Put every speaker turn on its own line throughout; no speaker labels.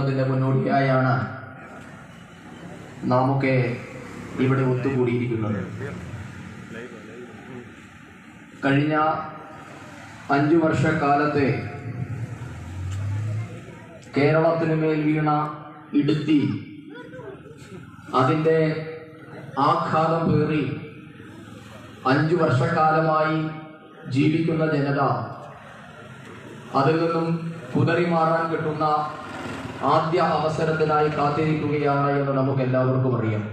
ആരംഭിക്കുന്നതിൻ്റെ മുന്നോടിയായാണ് നാമൊക്കെ ഇവിടെ ഒത്തുകൂടിയിരിക്കുന്നത്. കഴിഞ്ഞ 5 വർഷക്കാലത്തെ കേരളത്തിനു മേൽ വീണ ഇടുത്തി, അതിൻ്റെ ആഘാതം പേറി 5 വർഷക്കാലമായി ജീവിക്കുന്ന ജനത അതിൽ നിന്നും കുതറിമാറാൻ കിട്ടുന്ന ആദ്യ അവസരത്തിനായി കാത്തിരിക്കുകയാണ് എന്ന് നമുക്ക് എല്ലാവർക്കും അറിയാം.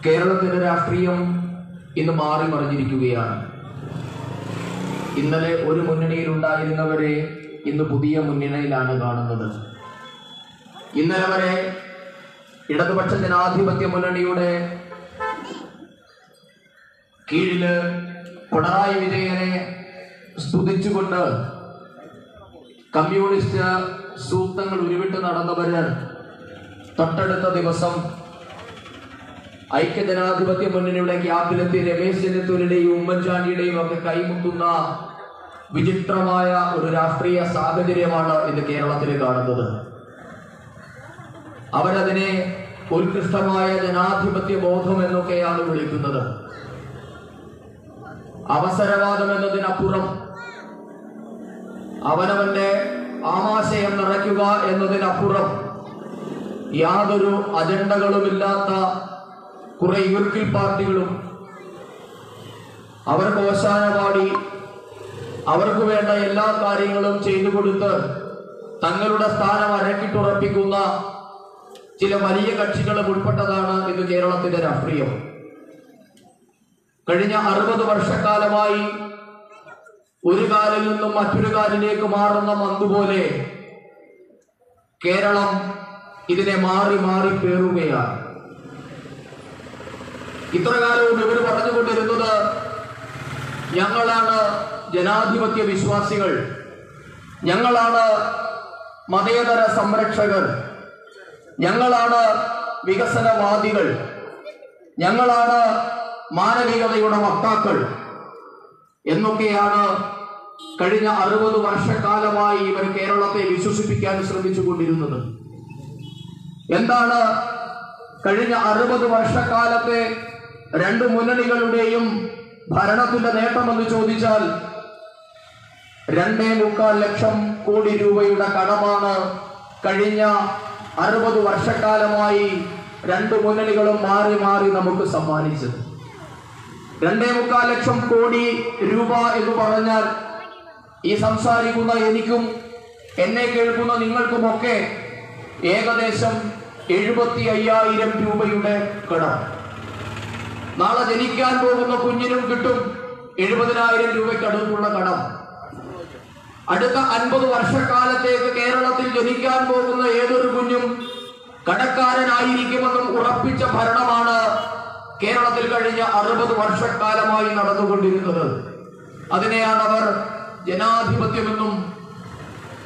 കേരളത്തിൻ്റെ രാഷ്ട്രീയം ഇന്ന് മാറി മറിഞ്ഞിരിക്കുകയാണ്. ഇന്നലെ ഒരു മുന്നണിയിൽ ഉണ്ടായിരുന്നവരെ ഇന്ന് പുതിയ മുന്നണിയിലാണ് കാണുന്നത്. ഇന്നലെ വരെ ഇടതുപക്ഷ ജനാധിപത്യ മുന്നണിയുടെ കീഴില് പിണറായി വിജയനെ സ്തുതിച്ചുകൊണ്ട് കമ്മ്യൂണിസ്റ്റ് സൂക്തങ്ങൾ ഉരുവിട്ട് നടന്നവര് തൊട്ടടുത്ത ദിവസം ഐക്യജനാധിപത്യ മുന്നണിയുടെ ക്യാബിനെത്തി രമേശ് ചെന്നിത്തലയുടെയും ഉമ്മൻചാണ്ടിയുടെയും ഒക്കെ കൈമുട്ടുന്ന വിചിത്രമായ ഒരു രാഷ്ട്രീയ സാഹചര്യമാണ് ഇന്ന് കേരളത്തിൽ കാണുന്നത്. അവരതിനെ ഉത്കൃഷ്ടമായ ജനാധിപത്യ ബോധം എന്നൊക്കെയാണ് വിളിക്കുന്നത്. അവസരവാദം എന്നതിനപ്പുറം അവനവന്റെ ആമാശയം നിറയ്ക്കുക എന്നതിനപ്പുറം യാതൊരു അജണ്ടകളുമില്ലാത്ത കുറെ യുർക്കിൽ പാർട്ടികളും അവർക്ക് ഓശാന പാടി അവർക്ക് വേണ്ട എല്ലാ കാര്യങ്ങളും ചെയ്തു കൊടുത്ത് തങ്ങളുടെ സ്ഥാനം അരക്കിട്ടുറപ്പിക്കുന്ന ചില വലിയ കക്ഷികളും ഉൾപ്പെട്ടതാണ് ഇന്ന് കേരളത്തിന്റെ രാഷ്ട്രീയം. കഴിഞ്ഞ 60 വർഷക്കാലമായി ഒരു കാലിൽ നിന്നും മറ്റൊരു കാലിലേക്ക് മാറുന്ന മന്തുപോലെ കേരളം ഇതിനെ മാറി മാറി പേറുകയാണ്. ഇത്രകാലവും ഇവർ പറഞ്ഞുകൊണ്ടിരുന്നത് ഞങ്ങളാണ് ജനാധിപത്യ വിശ്വാസികൾ, ഞങ്ങളാണ് മതേതര സംരക്ഷകർ, ഞങ്ങളാണ് വികസനവാദികൾ, ഞങ്ങളാണ് മാനവികതയുടെ വക്താക്കൾ എന്നൊക്കെയാണ് കഴിഞ്ഞ 60 വർഷക്കാലമായി ഇവർ കേരളത്തെ വിശ്വസിപ്പിക്കാൻ ശ്രമിച്ചുകൊണ്ടിരുന്നത്. എന്താണ് കഴിഞ്ഞ 60 വർഷക്കാലത്തെ 2 മുന്നണികളുടെയും ഭരണത്തിന്റെ നേട്ടമെന്ന് ചോദിച്ചാൽ 2.25 ലക്ഷം കോടി രൂപയുടെ കടമാണ് കഴിഞ്ഞ 60 വർഷക്കാലമായി 2 മുന്നണികളും മാറി മാറി നമുക്ക് സമ്മാനിച്ചത്. 2.25 ലക്ഷം കോടി രൂപ എന്ന് പറഞ്ഞാൽ ഈ സംസാരിക്കുന്ന എനിക്കും എന്നെ കേൾക്കുന്ന നിങ്ങൾക്കുമൊക്കെ ഏകദേശം 75,000 രൂപയുടെ കടം. നാളെ ജനിക്കാൻ പോകുന്ന കുഞ്ഞിനും കിട്ടും 70,000 രൂപയ്ക്ക് അടുത്തുള്ള കടം. അടുത്ത 50 വർഷക്കാലത്തേക്ക് കേരളത്തിൽ ജനിക്കാൻ പോകുന്ന ഏതൊരു കുഞ്ഞും കടക്കാരനായിരിക്കുമെന്നും ഉറപ്പിച്ച ഭരണമാണ് കേരളത്തിൽ കഴിഞ്ഞ 60 വർഷക്കാലമായി നടന്നുകൊണ്ടിരുന്നത്. അതിനെയാണ് അവർ ജനാധിപത്യമെന്നും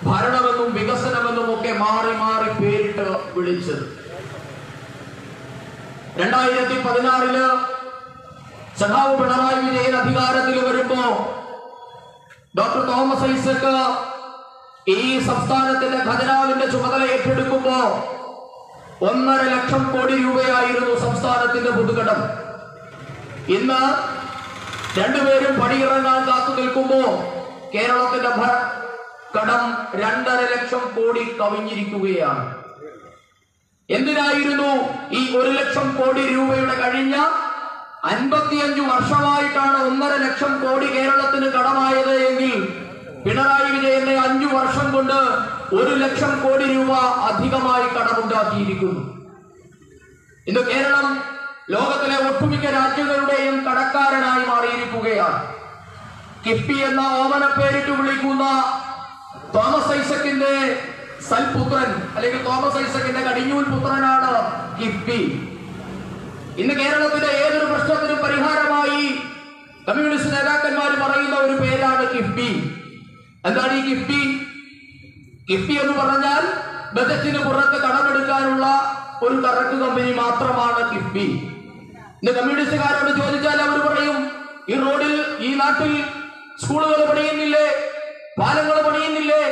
ഭരണമെന്നും വികസനമെന്നും ഒക്കെ മാറി മാറി പേരിട്ട് വിളിച്ചത്. 2016 സഖാവ് പിണറായി വിജയൻ അധികാരത്തിൽ വരുമ്പോ ഡോക്ടർ തോമസ് ഐസക് ഈ സംസ്ഥാനത്തിന്റെ ഖജനാവിന്റെ ചുമതല ഏറ്റെടുക്കുമ്പോ 1.5 ലക്ഷം കോടി രൂപയായിരുന്നു സംസ്ഥാനത്തിന്റെ പൊതുകടം. ഇന്ന് രണ്ടുപേരും പടിയിറങ്ങാൻ കാത്തു നിൽക്കുമ്പോ കേരളത്തിന്റെ കടം 2.5 ലക്ഷം കോടി കവിഞ്ഞിരിക്കുകയാണ്. എന്തിനായിരുന്നു ഈ 1 ലക്ഷം കോടി രൂപയുടെ കഴിഞ്ഞ 55 വർഷമായിട്ടാണ് 1.5 ലക്ഷം കോടി കേരളത്തിന് കടമായത് എങ്കിൽ പിണറായി വിജയന്റെ 5 വർഷം കൊണ്ട് 1 ലക്ഷം കോടി രൂപ അധികമായി കടമുണ്ടാക്കിയിരിക്കുന്നു. ഇന്ന് കേരളം ലോകത്തിലെ ഒട്ടുമിക്ക രാജ്യങ്ങളുടെയും കടക്കാരനായി മാറിയിരിക്കുകയാണ്. കിഫ്ബി എന്ന ഓമന പേരിട്ട് വിളിക്കുന്ന തോമസ് ഐസക്കിന്റെ സൽപുത്രൻ അല്ലെങ്കിൽ തോമസ് ഐസക്കിന്റെ കടിഞ്ഞൂൽ പുത്രനാണ് കിഫ്ബി. ഇന്ന് കേരളത്തിന്റെ ഏതൊരു പ്രശ്നത്തിനും പരിഹാരമായി കമ്മ്യൂണിസ്റ്റ് നേതാക്കന്മാർ പറയുന്ന ഒരു പേരാണ് കിഫ്ബി. എന്താണ് ഈ കിഫ്ബി? കിഫ്ബി എന്ന് പറഞ്ഞാൽ ബജറ്റിന് പുറത്ത് കടമെടുക്കാനുള്ള ഒരു കറക്ക് കമ്പനി മാത്രമാണ് കിഫ്ബി. ഇന്ന് കമ്മ്യൂണിസ്റ്റുകാരോട് ചോദിച്ചാൽ അവർ പറയും, ഈ റോഡിൽ ഈ നാട്ടിൽ സ്കൂളുകൾ പണിയുന്നില്ലേ, പാലങ്ങൾ പണിയുന്നില്ലേ?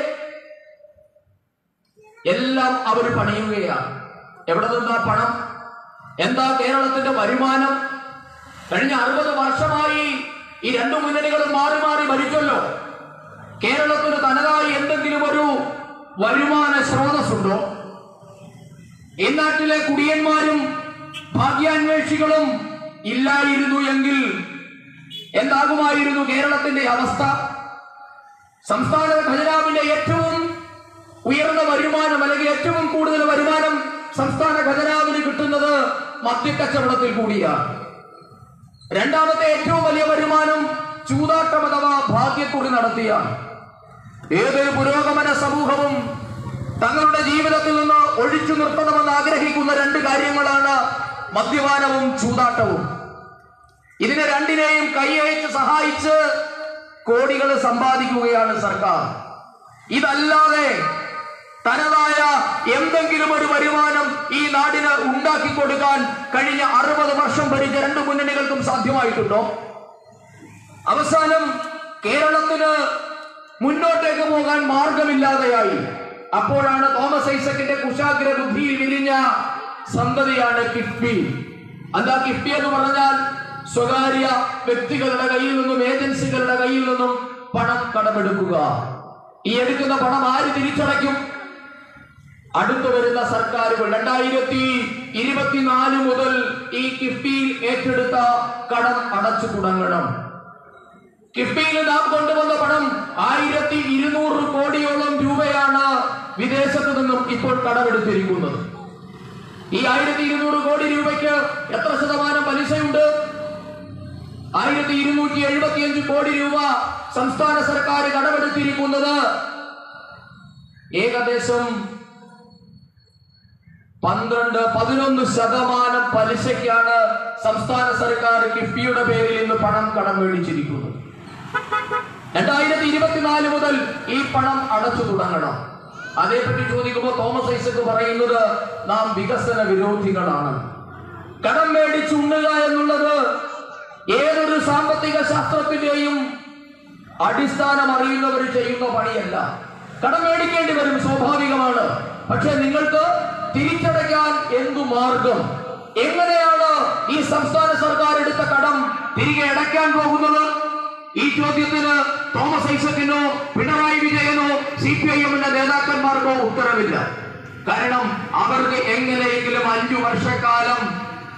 എല്ലാം അവർ പണിയുകയാണ്. എവിടെ നിന്നാ പണം? എന്താ കേരളത്തിന്റെ വരുമാനം? കഴിഞ്ഞ 60 വർഷമായി ഈ രണ്ടു മുന്നണികളും മാറി മാറി ഭരിച്ചല്ലോ. കേരളത്തിന് തനതായി എന്തെങ്കിലും ഒരു വരുമാന സ്രോതസ്സുണ്ടോ? ഈ നാട്ടിലെ കുടിയന്മാരും ഭാഗ്യാന്വേഷികളും ഇല്ലായിരുന്നു എങ്കിൽ എന്താകുമായിരുന്നു കേരളത്തിന്റെ അവസ്ഥ? സംസ്ഥാന ഖജനാവിന്റെ ഏറ്റവും ഉയർന്ന വരുമാനം അല്ലെങ്കിൽ ഏറ്റവും കൂടുതൽ വരുമാനം സംസ്ഥാന ഖജനാവിന് കിട്ടുന്നത് മദ്യക്കച്ചവടത്തിൽ കൂടിയാണ്. രണ്ടാമത്തെ ഏറ്റവും വലിയ വരുമാനം ചൂതാട്ടം അഥവാ ഭാഗ്യക്കുറി നടത്തിയാണ്. ഏതൊരു പുരോഗമന സമൂഹവും തങ്ങളുടെ ജീവിതത്തിൽ നിന്ന് ഒഴിച്ചു നിർത്തണമെന്ന് ആഗ്രഹിക്കുന്ന രണ്ട് കാര്യങ്ങളാണ് മദ്യപാനവും ചൂതാട്ടവും. ഇതിനെ രണ്ടിനെയും കൈയഴിച്ച് സഹായിച്ച് കോടികൾ സമ്പാദിക്കുകയാണ് സർക്കാർ. ഇതല്ലാതെ തനതായ എന്തെങ്കിലും ഒരു വരുമാനം ഈ നാടിന് ഉണ്ടാക്കി കൊടുക്കാൻ കഴിഞ്ഞ 60 വർഷം ഭരിച്ച രണ്ടു മുന്നണികൾക്കും സാധ്യമായിട്ടുണ്ടോ? അവസാനം കേരളത്തിന് മുന്നോട്ടേക്ക് പോകാൻ മാർഗമില്ലാതെയായി. അപ്പോഴാണ് തോമസ് ഐസക്കിന്റെ കുശാഗ്ര ബുദ്ധിയിൽ വിരിഞ്ഞ സന്തതിയാണ് കിഫ്ബി. എന്താ കിഫ്ബി എന്ന് പറഞ്ഞാൽ? സ്വകാര്യ വ്യക്തികളുടെ കയ്യിൽ നിന്നും ഏജൻസികളുടെ കയ്യിൽ നിന്നും പണം കടമെടുക്കുക. ഈ എടുക്കുന്ന പണം ആര് തിരിച്ചടയ്ക്കും? അടുത്തു വരുന്ന സർക്കാരുകൾ. 2024 മുതൽ ഈ കിഫ്ബിയിൽ ഏറ്റെടുത്ത കടം അടച്ചു തുടങ്ങണം. കിഫ്ബിയിൽ നാം കൊണ്ടുവന്ന പണം 1200 കോടിയോളം രൂപയാണ് വിദേശത്ത് നിന്നും ഇപ്പോൾ കടമെടുത്തിരിക്കുന്നത്. ഈ 1200 കോടി രൂപയ്ക്ക് എത്ര ശതമാനം പലിശയുണ്ട്? 1275 കോടി രൂപ സംസ്ഥാന സർക്കാർ കടമെടുത്തിരിക്കുന്നത് ഏകദേശം 11% പലിശയ്ക്കാണ് സംസ്ഥാന സർക്കാർ കിഫ്ബിയുടെ പേരിൽ ഇന്ന് പണം കടം മേടിച്ചിരിക്കുന്നത്. 2024 മുതൽ ഈ പണം അടച്ചു തുടങ്ങണം. അതേപറ്റി ചോദിക്കുമ്പോൾ തോമസ് ഐസക് പറയുന്നത് നാം വികസന വിരോധികളാണ്. കടം മേടിച്ചുണ്ണുക എന്നുള്ളത് ഏതൊരു സാമ്പത്തിക ശാസ്ത്രത്തിന്റെയും അടിസ്ഥാനം അറിയുന്നവർ ചെയ്യുന്ന പണിയല്ല. കടം മേടിക്കേണ്ടി വരും, സ്വാഭാവികമാണ്. പക്ഷെ നിങ്ങൾക്ക് തിരിച്ചടയ്ക്കാൻ എന്തു മാർഗം? എങ്ങനെയാണ് ഈ സംസ്ഥാന സർക്കാർ എടുത്ത കടം തിരികെ അടയ്ക്കാൻ പോകുന്നത്? ഈ ചോദ്യത്തിന് തോമസ് ഐസക്കിനോ പിണറായി വിജയനോ CPIM-ന്റെ നേതാക്കന്മാർക്കോ ഉത്തരവില്ല. കാരണം അവർക്ക് എങ്ങനെയെങ്കിലും 5 വർഷക്കാലം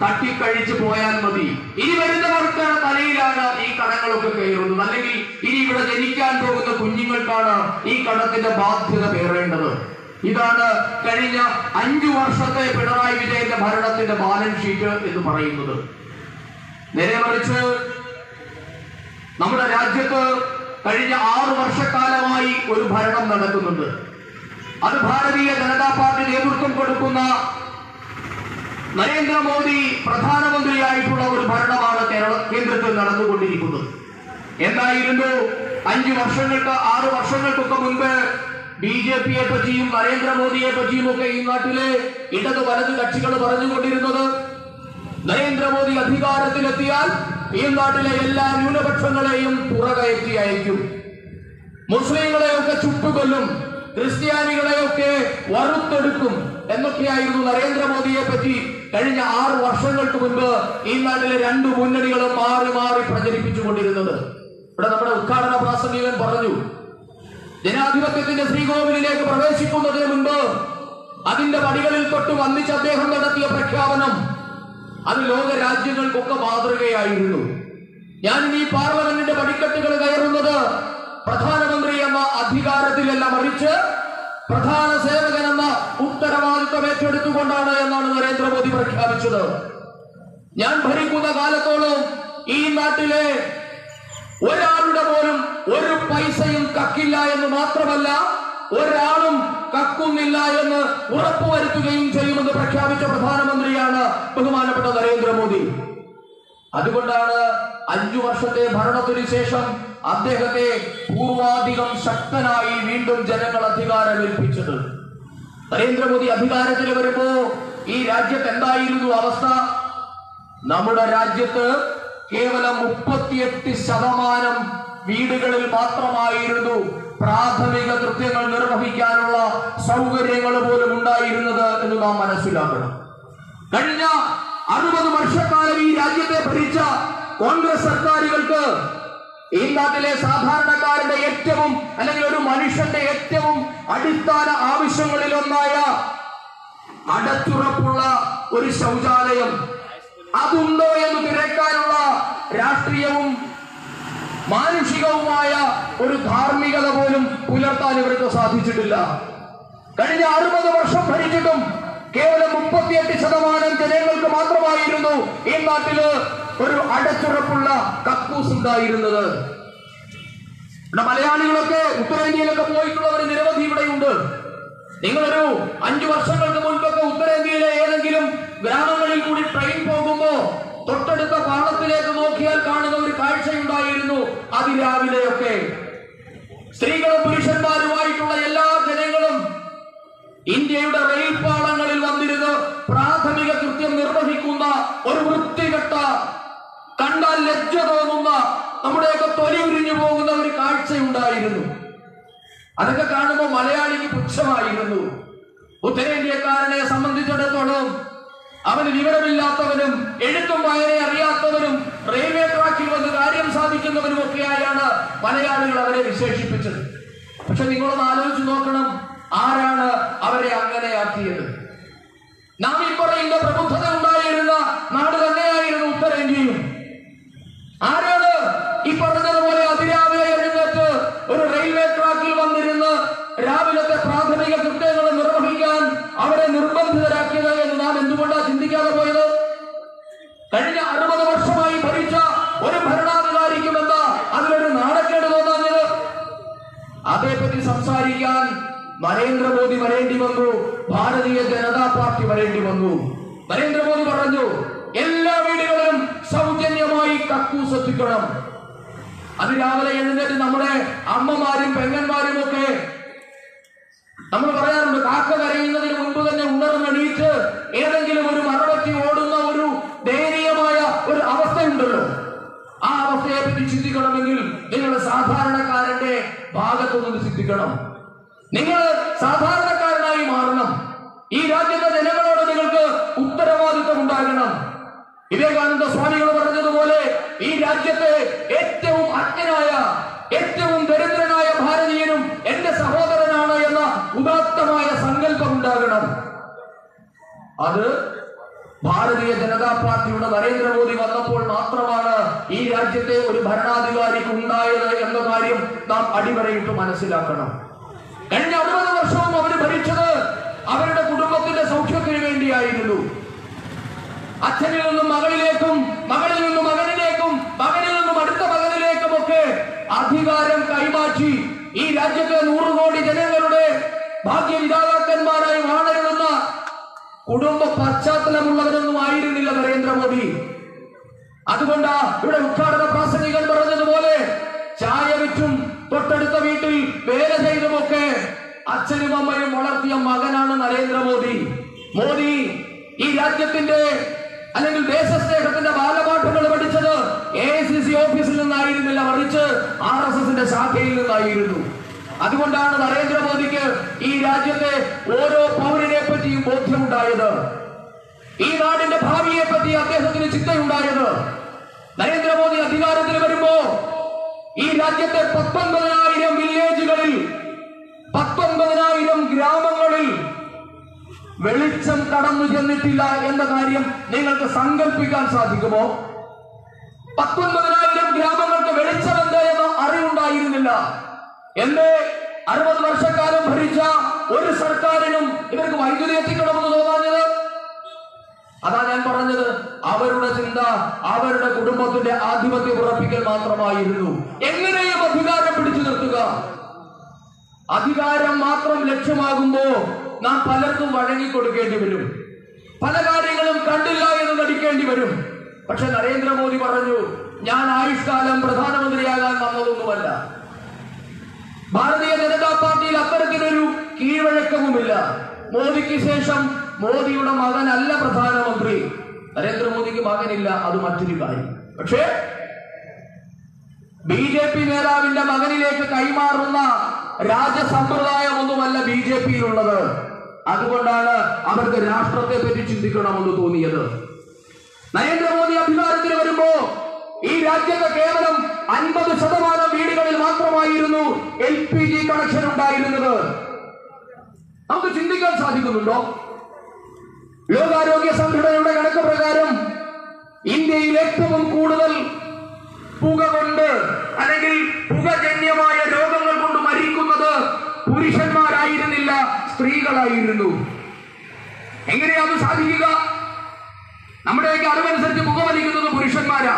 തട്ടിക്കഴിച്ചു പോയാൽ മതി. ഇനി വരുന്നവർക്ക് തലയിലാണ് ഈ കടങ്ങളൊക്കെ കയറുന്നത്. അല്ലെങ്കിൽ ഇനി ഇവിടെ ജനിക്കാൻ പോകുന്ന കുഞ്ഞുങ്ങൾക്കാണ് ഈ കടത്തിന്റെ ബാധ്യത പേറേണ്ടത്. ഇതാണ് കഴിഞ്ഞ 5 വർഷത്തെ പിണറായി വിജയന്റെ ഭരണത്തിന്റെ ബാലൻസ് ഷീറ്റ് എന്ന് പറയുന്നത്. നേരെ മറിച്ച് നമ്മുടെ രാജ്യത്ത് കഴിഞ്ഞ 6 വർഷക്കാലമായി ഒരു ഭരണം നടക്കുന്നുണ്ട്. അത് ഭാരതീയ ജനതാ പാർട്ടി നേതൃത്വം കൊടുക്കുന്ന നരേന്ദ്രമോദി പ്രധാനമന്ത്രിയായിട്ടുള്ള ഒരു ഭരണമാണ് കേന്ദ്രത്തിൽ നടന്നുകൊണ്ടിരിക്കുന്നത്. എന്തായിരുന്നു 5 വർഷങ്ങൾക്ക് 6 വർഷങ്ങൾക്കൊക്കെ മുൻപ് BJP-യെ പറ്റിയും നരേന്ദ്രമോദിയെ പറ്റിയും ഒക്കെ ഈ നാട്ടിലെ ഇടത് വലത് കക്ഷികൾ പറഞ്ഞുകൊണ്ടിരുന്നത്? നരേന്ദ്രമോദി അധികാരത്തിലെത്തിയാൽ ഈ നാട്ടിലെ എല്ലാ ന്യൂനപക്ഷങ്ങളെയും പുറകയറ്റി അയക്കും, മുസ്ലിങ്ങളെയൊക്കെ ചുട്ടുകൊല്ലും, ക്രിസ്ത്യാനികളെയൊക്കെ വറുത്തെടുക്കും എന്നൊക്കെയായിരുന്നു നരേന്ദ്രമോദിയെ പറ്റി കഴിഞ്ഞ 6 വർഷങ്ങൾക്ക് മുൻപ് ഈ നാട്ടിലെ രണ്ടു മുന്നണികളും മാറി മാറി പ്രചരിപ്പിച്ചുകൊണ്ടിരുന്നത്. ഇവിടെ നമ്മുടെ ഉദ്ഘാടന പ്രാസംഗികൻ പറഞ്ഞു, ജനാധിപത്യത്തിന്റെ ശ്രീകോവിലിലേക്ക് പ്രവേശിക്കുന്നതിന് മുൻപ് അതിന്റെ പടികളിൽ തൊട്ട് വന്നിച്ച് അദ്ദേഹം നടത്തിയ പ്രഖ്യാപനം അത് ലോക രാജ്യങ്ങൾക്കൊക്കെ മാതൃകയായിരുന്നു. ഞാൻ ഈ പാർലമെന്റിന്റെ പടിക്കെട്ടുകൾ കയറുന്നത് പ്രധാനമന്ത്രി എന്ന അധികാരത്തിലല്ല, മറിച്ച് പ്രധാന സേവകൻ എന്ന ഉത്തരവാദിത്വം ഏറ്റെടുത്തുകൊണ്ടാണ് എന്നാണ് നരേന്ദ്രമോദി പ്രഖ്യാപിച്ചത്. ഞാൻ ഭരിക്കുന്ന കാലത്തോളം ഈ നാട്ടിലെ ഒരാളുടെ പോലും ഒരു പൈസയും കക്കില്ല എന്ന് മാത്രമല്ല, ഒരാളും കക്കുന്നില്ല എന്ന് ഉറപ്പുവരുത്തുകയും ചെയ്യുമെന്ന് പ്രഖ്യാപിച്ച പ്രധാനമന്ത്രിയാണ് ബഹുമാനപ്പെട്ട നരേന്ദ്രമോദി. അതുകൊണ്ടാണ് 5 വർഷത്തെ ഭരണത്തിന് ശേഷം അദ്ദേഹത്തെ പൂർവാധികം ശക്തനായി വീണ്ടും ജനങ്ങൾ അധികാരമേൽപ്പിച്ചത്. നരേന്ദ്രമോദി അധികാരത്തിൽ വരുമ്പോ ഈ രാജ്യത്ത് എന്തായിരുന്നു അവസ്ഥ? നമ്മുടെ രാജ്യത്ത് കേവലം 38% വീടുകളിൽ മാത്രമായിരുന്നു പ്രാഥമിക കൃത്യങ്ങൾ നിർവഹിക്കാനുള്ള സൗകര്യങ്ങൾ പോലും ഉണ്ടായിരുന്നത് എന്ന് നാം മനസ്സിലാക്കണം. കഴിഞ്ഞ 60 വർഷക്കാലം ഈ രാജ്യത്തെ ഭരിച്ച കോൺഗ്രസ് സർക്കാരുകൾക്ക് ഈ നാട്ടിലെ സാധാരണക്കാരന്റെ ഏറ്റവും അല്ലെങ്കിൽ ഒരു മനുഷ്യന്റെ ഏറ്റവും അടിസ്ഥാന ആവശ്യങ്ങളിൽ ഒന്നായ അടച്ചുറപ്പുള്ള ഒരു ശൗചാലയം അതുണ്ടോ എന്ന് തിരക്കാനുള്ള രാഷ്ട്രീയവും മാനുഷികവുമായ ഒരു ധാർമ്മികത പോലും പുലർത്താൻ ഇവർക്ക് സാധിച്ചിട്ടില്ല. കഴിഞ്ഞ 60 വർഷം ഭരിച്ചിട്ടും കേവലം 38% ജനങ്ങൾക്ക് മാത്രമായിരുന്നു ഈ നാട്ടില് ഒരു അടച്ചുറപ്പുള്ള കക്കൂസ് ഉണ്ടായിരുന്നത്. മലയാളികളൊക്കെ ഉത്തരേന്ത്യയിലൊക്കെ പോയിട്ടുള്ളവർ നിരവധി ഇവിടെയുണ്ട്. നിങ്ങളൊരു 5 വർഷങ്ങൾക്ക് മുൻപൊക്കെ ഉത്തരേന്ത്യയിലെ ഏതെങ്കിലും ഗ്രാമങ്ങളിൽ കൂടി ട്രെയിൻ പോകുമ്പോ തൊട്ടടുത്ത പാളത്തിലേക്ക് നോക്കിയാൽ കാണുന്ന ഒരു കാഴ്ചയുണ്ടായിരുന്നു. അതിരാവിലെയൊക്കെ സ്ത്രീകളും പുരുഷന്മാരുമായിട്ടുള്ള എല്ലാ ജനങ്ങളും ഇന്ത്യയുടെ റെയിൽ പാളങ്ങളിൽ വന്നിരുന്ന് പ്രാഥമിക കൃത്യം നിർവഹിക്കുന്ന ഒരു വൃത്തികെട്ട, കണ്ടാൽ ലജ്ജ തോന്നുന്ന, നമ്മുടെയൊക്കെ തൊലി ഉരിഞ്ഞു പോകുന്ന ഒരു കാഴ്ചയുണ്ടായിരുന്നു. അതൊക്കെ കാണുമ്പോൾ മലയാളിക്ക് പുച്ഛമായിരുന്നു. ഉത്തരേന്ത്യക്കാരനെ സംബന്ധിച്ചിടത്തോളം അവന് വിവരമില്ലാത്തവനും എഴുത്തും വായന അറിയാത്തവനും റെയിൽവേ ട്രാക്കിൽ വന്ന് കാര്യം സാധിക്കുന്നവനും ഒക്കെയായാണ് മലയാളികൾ അവരെ വിശേഷിപ്പിച്ചത്. പക്ഷെ നിങ്ങളൊന്ന് ആലോചിച്ച് നോക്കണം, ആരാണ് അവരെ അങ്ങനെയാക്കിയത്? നാം ഈ പറയുന്ന പ്രബുദ്ധത ഉണ്ടായിരുന്ന നാട് തന്നെയായിരുന്നു ഉത്തരേന്ത്യയും. ആരാണ് ഈ പറഞ്ഞതുപോലെ അതിരാവിലെ എഴുന്നേറ്റ് ഒരു റെയിൽവേ ട്രാക്കിൽ വന്നിരുന്ന് രാവിലത്തെ പ്രാഥമിക കൃത്യങ്ങൾ നിർവഹിക്കാൻ അവരെ നിർബന്ധിതരാക്കിയത് എന്ന് നാം എന്തുകൊണ്ടാണ് ചിന്തിക്കാതെ പോയത്? കഴിഞ്ഞ 60 വർഷമായി ഭരിച്ച ഒരു ഭരണാധികാരിക്കും എന്താ അതിലൊരു നാണക്കേട് തോന്നാഞ്ഞത്? അതേപറ്റി സംസാരിക്കാൻ നരേന്ദ്രമോദി വരേണ്ടി വന്നു, ഭാരതീയ ജനതാ പാർട്ടി വരേണ്ടി വന്നു. നരേന്ദ്രമോദി പറഞ്ഞു, എല്ലാ വീടുകളിലും സൗജന്യമായി കക്കൂസ് എത്തിക്കണം. അത് രാവിലെ എഴുന്നേറ്റ് നമ്മുടെ അമ്മമാരും പെങ്ങന്മാരും ഒക്കെ നമ്മൾ പറയാറുണ്ട്, കാക്ക കരയുന്നതിന് മുൻപ് തന്നെ ഉണർന്നെണീറ്റ് ഏതെങ്കിലും ഒരു മറവറ്റി ഓടുന്ന ഒരു ദയനീയമായ ഒരു അവസ്ഥയുണ്ടല്ലോ. ആ അവസ്ഥയെ പറ്റി ചിന്തിക്കണമെങ്കിൽ നിങ്ങൾ സാധാരണക്കാരന്റെ ഭാഗത്തു നിന്ന് ചിന്തിക്കണം. നിങ്ങൾ സാധാരണക്കാരനായി മാറണം. ഈ രാജ്യത്തെ ജനങ്ങളോട് നിങ്ങൾക്ക് ഉത്തരവാദിത്വം ഉണ്ടാകണം. വിവേകാനന്ദ സ്വാമികൾ പറഞ്ഞതുപോലെ ഈ രാജ്യത്തെ ഏറ്റവും അജ്ഞനായ, ഏറ്റവും ദരിദ്രനായ ഭാരതീയനും എന്റെ സഹോദരനാണ് എന്ന ഉദാത്തമായ സങ്കല്പം ഉണ്ടാകണം. അത് ഭാരതീയ ജനതാ പാർട്ടിയുടെ നരേന്ദ്രമോദി വന്നപ്പോൾ മാത്രമാണ് ഈ രാജ്യത്തെ ഒരു ഭരണാധികാരിക്ക് ഉണ്ടായത് എന്ന കാര്യം നാം അടിവരയിട്ട് മനസ്സിലാക്കണം. കഴിഞ്ഞ 60 വർഷവും അവർ ഭരിച്ചത് അവരുടെ കുടുംബത്തിന്റെ സൗഖ്യത്തിന് വേണ്ടിയായിരുന്നു. അച്ഛനിൽ നിന്നും മകളിലേക്കും, മകളിൽ നിന്നും മകനിലേക്കും, മകനിൽ നിന്നും അടുത്ത മകനിലേക്കും ഒക്കെ അധികാരം കൈമാറ്റി ഈ രാജ്യത്തെ 100 കോടി ജനങ്ങളുടെ ഭാഗ്യവിധാതാക്കന്മാരായി വാണരുന്ന കുടുംബ പശ്ചാത്തലമുള്ളവരൊന്നും ആയിരുന്നില്ല നരേന്ദ്രമോദി. അതുകൊണ്ടാ ഇവിടെ ഉദ്ഘാടന പ്രാസംഗികൻ പറഞ്ഞതുപോലെ ചായ വിറ്റും തൊട്ടടുത്ത വീട്ടിൽ വേല ചെയ്തുമൊക്കെ അച്ഛനും അമ്മയും വളർത്തിയ മകനാണ് നരേന്ദ്രമോദി. മോദി ഈ രാജ്യത്തിന്റെ അല്ലെങ്കിൽ ദേശസ്നേഹത്തിന്റെ ബാലപാഠങ്ങൾ പഠിച്ചത് AICC ഓഫീസിൽ നിന്നായിരുന്നില്ല, മറിച്ച് RSSന്റെ ശാഖയിൽ നിന്നായിരുന്നു. അതുകൊണ്ടാണ് നരേന്ദ്രമോദിക്ക് ഈ രാജ്യത്തെ ഓരോ പൗരനെ പറ്റിയും ബോധ്യമുണ്ടായത്. ഈ നാടിന്റെ ഭാവിയെ പറ്റി അദ്ദേഹത്തിന് ചിന്തയുണ്ടായത്. നരേന്ദ്രമോദി അധികാരത്തിൽ വരുമ്പോ ഈ രാജ്യത്തെ 19,000 വില്ലേജുകളിൽ, 19,000 ഗ്രാമങ്ങളിൽ വെളിച്ചം കടന്നു ചെന്നിട്ടില്ല എന്ന കാര്യം നിങ്ങൾക്ക് സങ്കല്പിക്കാൻ സാധിക്കുമോ? 19,000 ഗ്രാമങ്ങൾക്ക് വെളിച്ചമെന്ത് എന്ന് അറിവുണ്ടായിരുന്നില്ല. എന്റെ 60 വർഷക്കാലം ഭരിച്ച ഒരു സർക്കാരിനും ഇവർക്ക് വൈദ്യുതി എത്തിക്കണമെന്ന് തോന്നാഞ്ഞത്? അതാ ഞാൻ പറഞ്ഞത്, അവരുടെ ചിന്ത അവരുടെ കുടുംബത്തിന്റെ ആധിപത്യം ഉറപ്പിക്കൽ മാത്രമായിരുന്നു. എങ്ങനെയും അധികാരം പിടിച്ചു നിർത്തുക. അധികാരം മാത്രം ലക്ഷ്യമാകുമ്പോ നാം പലർക്കും വഴങ്ങിക്കൊടുക്കേണ്ടി വരും. പല കാര്യങ്ങളും കണ്ടില്ല എന്ന് നടിക്കേണ്ടി വരും. പക്ഷെ നരേന്ദ്രമോദി പറഞ്ഞു, ഞാൻ ആയുഷ്കാലം പ്രധാനമന്ത്രിയാകാൻ വന്നതൊന്നുമല്ല. ഭാരതീയ ജനതാ പാർട്ടിയിൽ അത്തരത്തിലൊരു കീഴ്വഴക്കവുമില്ല. മോദിക്ക് ശേഷം മോദിയുടെ മകനല്ല പ്രധാനമന്ത്രി. നരേന്ദ്രമോദിക്ക് മകനില്ല, അത് മറ്റൊരു കാര്യം. പക്ഷേ BJP നേതാവിന്റെ മകനിലേക്ക് കൈമാറുന്ന രാജസമ്പ്രദായമൊന്നുമല്ല BJP-യിലുള്ളത്. അതുകൊണ്ടാണ് അവർക്ക് രാഷ്ട്രത്തെ പറ്റി ചിന്തിക്കണമെന്ന് തോന്നിയത്. നരേന്ദ്രമോദി അധികാരത്തിൽ വരുമ്പോ ഈ രാജ്യത്ത് കേവലം 50% വീടുകളിൽ മാത്രമായിരുന്നു LPG കണക്ഷൻ ഉണ്ടായിരുന്നത്. നമുക്ക് ചിന്തിക്കാൻ സാധിക്കുന്നുണ്ടോ? ലോകാരോഗ്യ സംഘടനയുടെ കണക്ക് പ്രകാരം ഇന്ത്യയിൽ ഏറ്റവും കൂടുതൽ പുക കൊണ്ട് അല്ലെങ്കിൽ പുകജന്യമായ രോഗങ്ങൾ കൊണ്ട് മരിക്കുന്നത് പുരുഷന്മാരായിരുന്നില്ല, സ്ത്രീകളായിരുന്നു. എങ്ങനെയാണ് സാധിക്കുക? നമ്മുടെയൊക്കെ അറിവനുസരിച്ച് പുക വലിക്കുന്നത് പുരുഷന്മാരാ.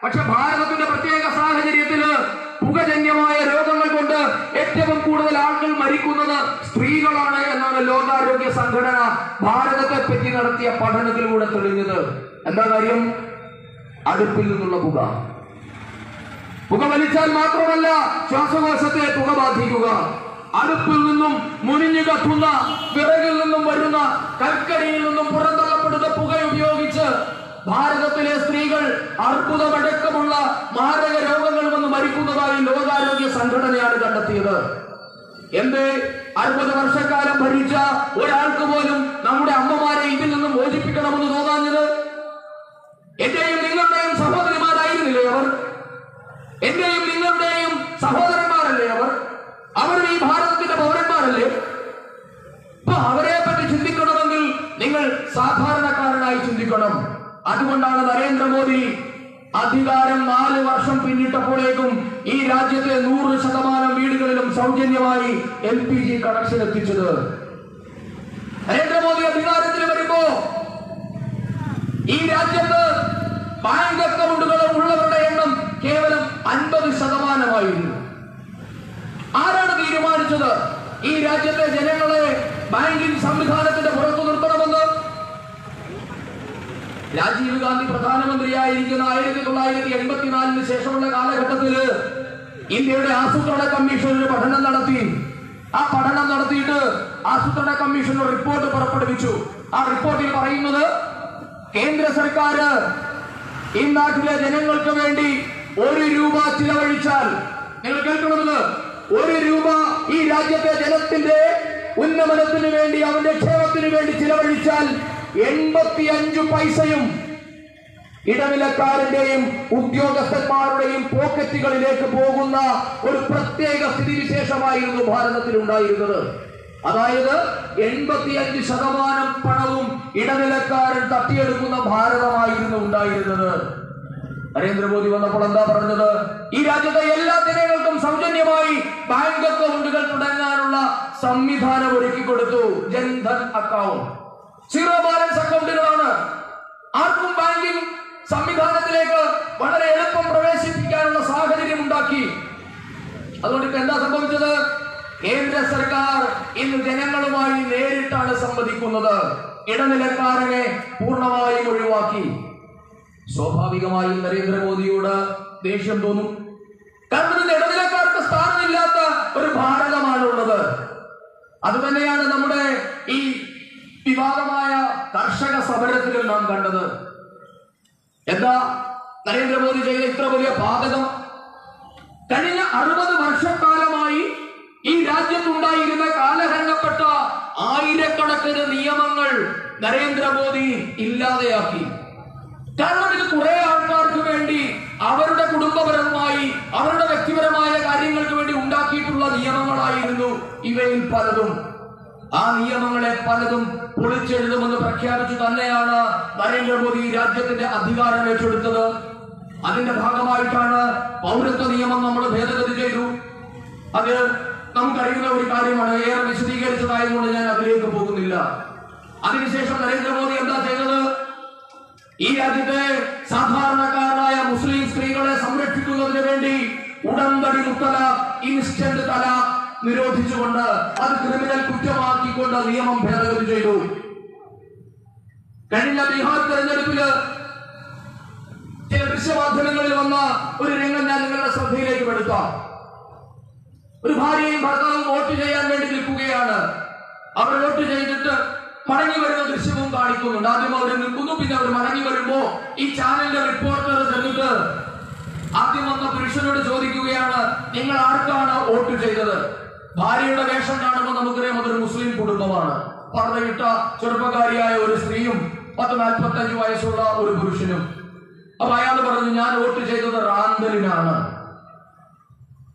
പക്ഷെ ഭാരതത്തിന്റെ പ്രത്യേക സാഹചര്യത്തില് പുകജന്യമായ രോഗങ്ങൾ കൊണ്ട് ഏറ്റവും കൂടുതൽ ആളുകൾ മരിക്കുന്നത് സ്ത്രീകളാണ് എന്നാണ് ലോകാരോഗ്യ സംഘടന ഭാരതത്തെ പറ്റി നടത്തിയ പഠനത്തിലൂടെ തെളിഞ്ഞത്. എന്താ കാര്യം? അടുപ്പിൽ നിന്നുള്ള പുക. പുക വലിച്ചാൽ മാത്രമല്ല ശ്വാസകോശത്തെ പുക ബാധിക്കുക. അടുപ്പിൽ നിന്നും മുനിഞ്ഞു കത്തുന്ന വിറകിൽ നിന്നും വരുന്ന കൽക്കരിയിൽ നിന്നും പുറന്തള്ളപ്പെടുന്ന പുക ഉപയോഗിച്ച് ഭാരതത്തിലെ സ്ത്രീകൾ അർബുദമടക്കമുള്ള മാരക രോഗങ്ങൾ വന്ന് മരിക്കുന്നതായി ലോകാരോഗ്യ സംഘടനയാണ് കണ്ടെത്തിയത്. എന്ത് 60 വർഷക്കാലം ഭരിച്ച ഒരാൾക്ക് പോലും നമ്മുടെ അമ്മമാരെ ഇതിൽ നിന്നും മോചിപ്പിക്കണമെന്ന് തോന്നാഞ്ഞത്? എന്റെയും നിങ്ങളുടെയും സഹോദരിമാരായിരുന്നില്ലേ അവർ? എന്റെയും നിങ്ങളുടെയും സഹോദരന്മാരല്ലേ അവർ? അവർ ഈ ഭാരതത്തിന്റെ പൗരന്മാരല്ലേ? അപ്പൊ അവരെ പറ്റി ചിന്തിക്കണമെങ്കിൽ നിങ്ങൾ സാധാരണക്കാരനായി ചിന്തിക്കണം. അതുകൊണ്ടാണ് നരേന്ദ്രമോദി അധികാരം 4 വർഷം പിന്നിട്ടപ്പോഴേക്കും ഈ രാജ്യത്തെ 100% വീടുകളിലും സൗജന്യമായി LPG കണക്ഷൻ എത്തിച്ചത്. നരേന്ദ്രമോദി അധികാരത്തിൽ വരുമ്പോ ഈ രാജ്യത്ത് ബാങ്ക് അക്കൗണ്ടുകൾ ഉള്ളവരുടെ എണ്ണം കേവലം 50%. ആരാണ് തീരുമാനിച്ചത് ഈ രാജ്യത്തെ ജനങ്ങളെ ബാങ്കിംഗ് സംവിധാനത്തിന്റെ പുറത്തു നിർത്തണമെന്ന്? രാജീവ് ഗാന്ധി പ്രധാനമന്ത്രിയായിരിക്കുന്ന 1984 ശേഷമുള്ള കാലഘട്ടത്തില് ഇന്ത്യയുടെ ആസൂത്രണ കമ്മീഷൻ ഒരു പഠനം നടത്തി. ആ പഠനം നടത്തിയിട്ട് ആസൂത്രണ കമ്മീഷൻ ഒരു റിപ്പോർട്ട് പുറപ്പെടുവിച്ചു. ആ റിപ്പോർട്ടിൽ പറയുന്നത് കേന്ദ്ര സർക്കാർ ഈ നാട്ടിലെ ജനങ്ങൾക്ക് വേണ്ടി 1 രൂപ ചിലവഴിച്ചാൽ, നിങ്ങൾ കേൾക്കണമെന്ന്, 1 രൂപ ഈ രാജ്യത്തെ ജനത്തിന്റെ ഉന്നമനത്തിന് വേണ്ടി, അവന്റെ ക്ഷേമത്തിന് വേണ്ടി ചിലവഴിച്ചാൽ 85 പൈസയും ഇടനിലക്കാരന്റെയും ഉദ്യോഗസ്ഥന്മാരുടെയും പോക്കറ്റുകളിലേക്ക് പോകുന്ന ഒരു പ്രത്യേക സ്ഥിതിവിശേഷമായിരുന്നു ഭാരതത്തിൽ ഉണ്ടായിരുന്നത്. അതായത് 85% പണവും ഇടനിലക്കാരൻ തട്ടിയെടുക്കുന്ന ഭാരതമായിരുന്നു ഉണ്ടായിരുന്നത്. നരേന്ദ്രമോദി വന്നപ്പോൾ എന്താ പറഞ്ഞത്? ഈ രാജ്യത്തെ എല്ലാ ജനങ്ങൾക്കും സൗജന്യമായി ബാങ്ക് അക്കൗണ്ടുകൾ തുടങ്ങാനുള്ള സംവിധാനം ഒരുക്കി കൊടുത്തു. Jan Dhan account, zero balance അക്കൗണ്ടുകളാണ്. ആർക്കും ബാങ്കിംഗ് സംവിധാനത്തിലേക്ക് വളരെ എളുപ്പം പ്രവേശിപ്പിക്കാനുള്ള സാഹചര്യം ഉണ്ടാക്കി. അതുകൊണ്ട് ഇപ്പൊ എന്താ സംഭവിച്ചത്? കേന്ദ്ര സർക്കാർ ഇന്ന് ജനങ്ങളുമായി നേരിട്ടാണ് സംവദിക്കുന്നത്. ഇടനിലക്കാരനെ പൂർണ്ണമായും ഒഴിവാക്കി. സ്വാഭാവികമായും നരേന്ദ്രമോദിയോട് ദേഷ്യം തോന്നും. കാരണം ഇന്ന് ഇടനിലക്കാർക്ക് സ്ഥാനമില്ലാത്ത ഒരു ഭാരതമാണുള്ളത്. അതുതന്നെയാണ് നമ്മുടെ ഈ വിവാദമായ കർഷക സമരത്തിലും നാം കണ്ടത്. എന്താ നരേന്ദ്രമോദി ചെയ്ത ഇത്ര വലിയ പാതകം? കഴിഞ്ഞ 60 വർഷക്കാലമായി ഈ രാജ്യത്തുണ്ടായിരുന്ന കാലഹരണപ്പെട്ട ആയിരക്കണക്കിന് നിയമങ്ങൾ നരേന്ദ്രമോദി ഇല്ലാതെയാക്കി. കാരണം ഇത് കുറെ ആൾക്കാർക്ക് വേണ്ടി അവരുടെ കുടുംബപരമായി, അവരുടെ വ്യക്തിപരമായ കാര്യങ്ങൾക്ക് വേണ്ടി ഉണ്ടാക്കിയിട്ടുള്ള നിയമങ്ങളായിരുന്നു ഇവയിൽ പലതും. ആ നിയമങ്ങളെ പലതും പൊളിച്ചെഴുതുമെന്ന് പ്രഖ്യാപിച്ചു തന്നെയാണ് നരേന്ദ്രമോദി രാജ്യത്തിന്റെ അധികാരം ഏറ്റെടുത്തത്. അതിന്റെ ഭാഗമായിട്ടാണ് പൗരത്വ നിയമം നമ്മൾ ഭേദഗതി ചെയ്തു. അത് നമുക്കറിയുന്ന ഒരു കാര്യമാണ്, ഏറെ വിശദീകരിച്ചതായതുകൊണ്ട് ഞാൻ അതിലേക്ക് പോകുന്നില്ല. അതിനുശേഷം നരേന്ദ്രമോദി എന്താ ചെയ്തത്? ഈ രാജ്യത്തെ സാധാരണക്കാരായ മുസ്ലിം സ്ത്രീകളെ സംരക്ഷിക്കുന്നതിന് വേണ്ടി ഉടമ്പടി മുത്തലാഖ്, ഇൻസ്റ്റന്റ് തലാഖ് നിരോധിച്ചുകൊണ്ട്, അത് ക്രിമിനൽ കുറ്റമാക്കിക്കൊണ്ട് നിയമം ഭേദഗതി ചെയ്തു. കഴിഞ്ഞ ബീഹാർ തെരഞ്ഞെടുപ്പില് ചില ദൃശ്യമാധ്യമങ്ങളിൽ വന്ന ഒരു രംഗം ഞാൻ നിങ്ങളുടെ ശ്രദ്ധയിലേക്ക് പെടുത്താം. ഒരു ഭാര്യയും ഭർത്താവും വോട്ട് ചെയ്യാൻ വേണ്ടി നിൽക്കുകയാണ്. അവർ വോട്ട് ചെയ്തിട്ട് മടങ്ങി വരുന്ന ദൃശ്യവും കാണിക്കുന്നുണ്ട്. ആദ്യം അവർ നിൽക്കുന്നു, പിന്നെ അവർ മടങ്ങി വരുമ്പോ ഈ ചാനലിന്റെ റിപ്പോർട്ടർ ചെന്നിട്ട് ആദ്യം വന്ന പുരുഷനോട് ചോദിക്കുകയാണ്, നിങ്ങൾ ആർക്കാണ് വോട്ട് ചെയ്തത്? ഭാര്യയുടെ വേഷം കാണുമ്പോൾ നമുക്കറിയാം അതൊരു മുസ്ലിം കുടുംബമാണ്. പർദ്ദയിട്ട ചെറുപ്പക്കാരിയായ ഒരു സ്ത്രീയും 45 വയസ്സുള്ള ഒരു പുരുഷനും. അപ്പൊ അയാൾ പറഞ്ഞു, ഞാൻ വോട്ട് ചെയ്തത് റാന്തലിനാണ്.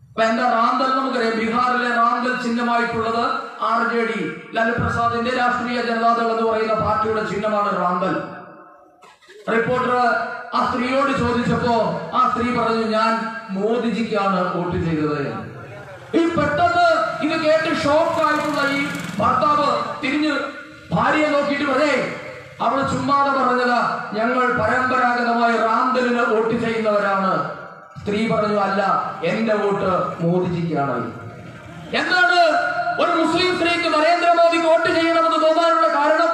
അപ്പൊ എന്താ റാന്തൽ? നമുക്കറിയാം ബീഹാറിലെ റാന്തൽ ചിഹ്നമായിട്ടുള്ളത് RJD, ലാലു പ്രസാദിന്റെ രാഷ്ട്രീയ ജനതാദൾ എന്ന് പറയുന്ന പാർട്ടിയുടെ ചിഹ്നമാണ് റാന്തൽ. റിപ്പോർട്ടർ ആ സ്ത്രീയോട് ചോദിച്ചപ്പോ ആ സ്ത്രീ പറഞ്ഞു, ഞാൻ മോദിജിക്കാണ് വോട്ട് ചെയ്തത്. ഈ പെട്ടെന്ന് ഇത് കേട്ട് ഷോക്കായിട്ടുള്ള ഈ ഭർത്താവ് തിരിഞ്ഞ് ഭാര്യയെ നോക്കിയിട്ട് പറയേ, അവള് ചുമ്മാതെ പറഞ്ഞതാ, ഞങ്ങൾ പരമ്പരാഗതമായി റാന്തലിന് വോട്ട് ചെയ്യുന്നവരാണ്. സ്ത്രീ പറഞ്ഞു, അല്ല, എന്റെ വോട്ട് മോദിജിക്കാണ്. എന്താണ് ഒരു മുസ്ലിം സ്ത്രീക്ക് നരേന്ദ്രമോദിക്ക് വോട്ട് ചെയ്യണമെന്ന് തോന്നാനുള്ള കാരണം?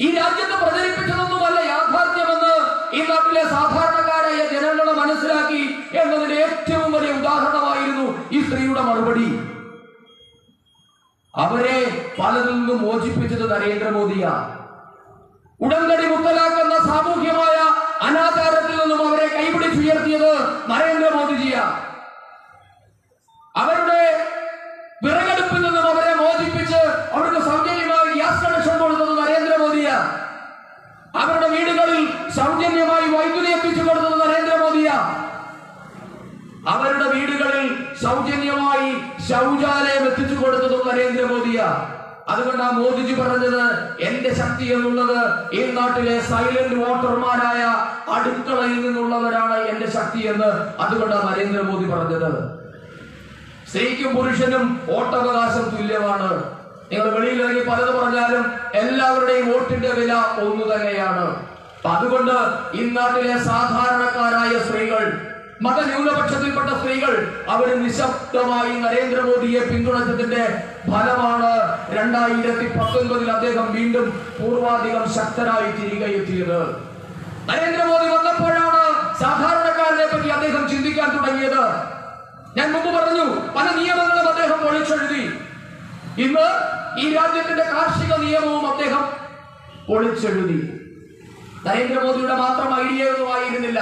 ഈ രാജ്യത്ത് പ്രചരിപ്പിച്ചതൊന്നുമല്ല യാഥാർത്ഥ്യമെന്ന് ഈ നാട്ടിലെ സാധാരണക്കാരായ ജനങ്ങളെ മനസ്സിലാക്കി എന്നതിന്റെ ഏറ്റവും വലിയ ഉദാഹരണമായിരുന്നു ഈ സ്ത്രീയുടെ മറുപടി. അവരെ പലതിൽ നിന്നും മോചിപ്പിച്ചത് നരേന്ദ്രമോദിയാ. ഉടമ്പടി മുത്തലാഖ് എന്ന സാമൂഹ്യമായ അനാചാരത്തിൽ നിന്നും അവരെ കൈപിടിച്ചുയർത്തിയത് നരേന്ദ്രമോദിജിയാ. അവരുടെ വിറകടുപ്പിൽ നിന്നും അവരെ മോചിപ്പിച്ച് അവർക്ക് സൗജന്യമായി ഗ്യാസ് കണക്ഷൻ കൊടുത്തത് നരേന്ദ്രമോദിയാ. അവരുടെ വീടുകളിൽ സൗജന്യമായി വൈദ്യുതി എത്തിച്ചു കൊടുത്തത് നരേന്ദ്രമോദിയാ. അവരുടെ വീടുകളിൽ സൗജന്യമായി ശൗചാലയം എത്തിച്ചു കൊടുത്തതും നരേന്ദ്രമോദിയാ. അതുകൊണ്ടാണ് മോദിജി പറഞ്ഞത്, എന്റെ ശക്തി എന്നുള്ളത് ഈ നാട്ടിലെ സൈലന്റ് വോട്ടർമാരായ അടുക്കളയിൽ നിന്നുള്ളവരാണ് എന്റെ ശക്തി എന്ന്. അതുകൊണ്ടാണ് നരേന്ദ്രമോദി പറഞ്ഞത്. സ്ത്രീക്കും പുരുഷനും വോട്ടവകാശം തുല്യമാണ്. നിങ്ങൾ വെളിയിലിറങ്ങി പലത് പറഞ്ഞാലും എല്ലാവരുടെയും വോട്ടിന്റെ വില ഒന്നു തന്നെയാണ്. അതുകൊണ്ട് ഈ നാട്ടിലെ സാധാരണക്കാരായ സ്ത്രീകൾ, മതന്യൂനപക്ഷത്തിൽപ്പെട്ട സ്ത്രീകൾ, അവർ നിശബ്ദമായി നരേന്ദ്രമോദിയെ പിന്തുണച്ചതിന്റെ ഫലമാണ് 2019 അദ്ദേഹം വീണ്ടും പൂർവാധികം ശക്തരായി തിരികെ എത്തിയത്. നരേന്ദ്രമോദി വന്നപ്പോഴാണ് സാധാരണക്കാരനെ പറ്റി അദ്ദേഹം ചിന്തിക്കാൻ തുടങ്ങിയത്. ഞാൻ മുമ്പ് പറഞ്ഞു, പല നിയമങ്ങളും അദ്ദേഹം പൊളിച്ചെഴുതി. ഇന്ന് ഈ രാജ്യത്തിന്റെ കാർഷിക നിയമവും അദ്ദേഹം പൊളിച്ചെഴുതി. നരേന്ദ്രമോദിയുടെ മാത്രം ഐഡിയ ഒന്നും ആയിരുന്നില്ല.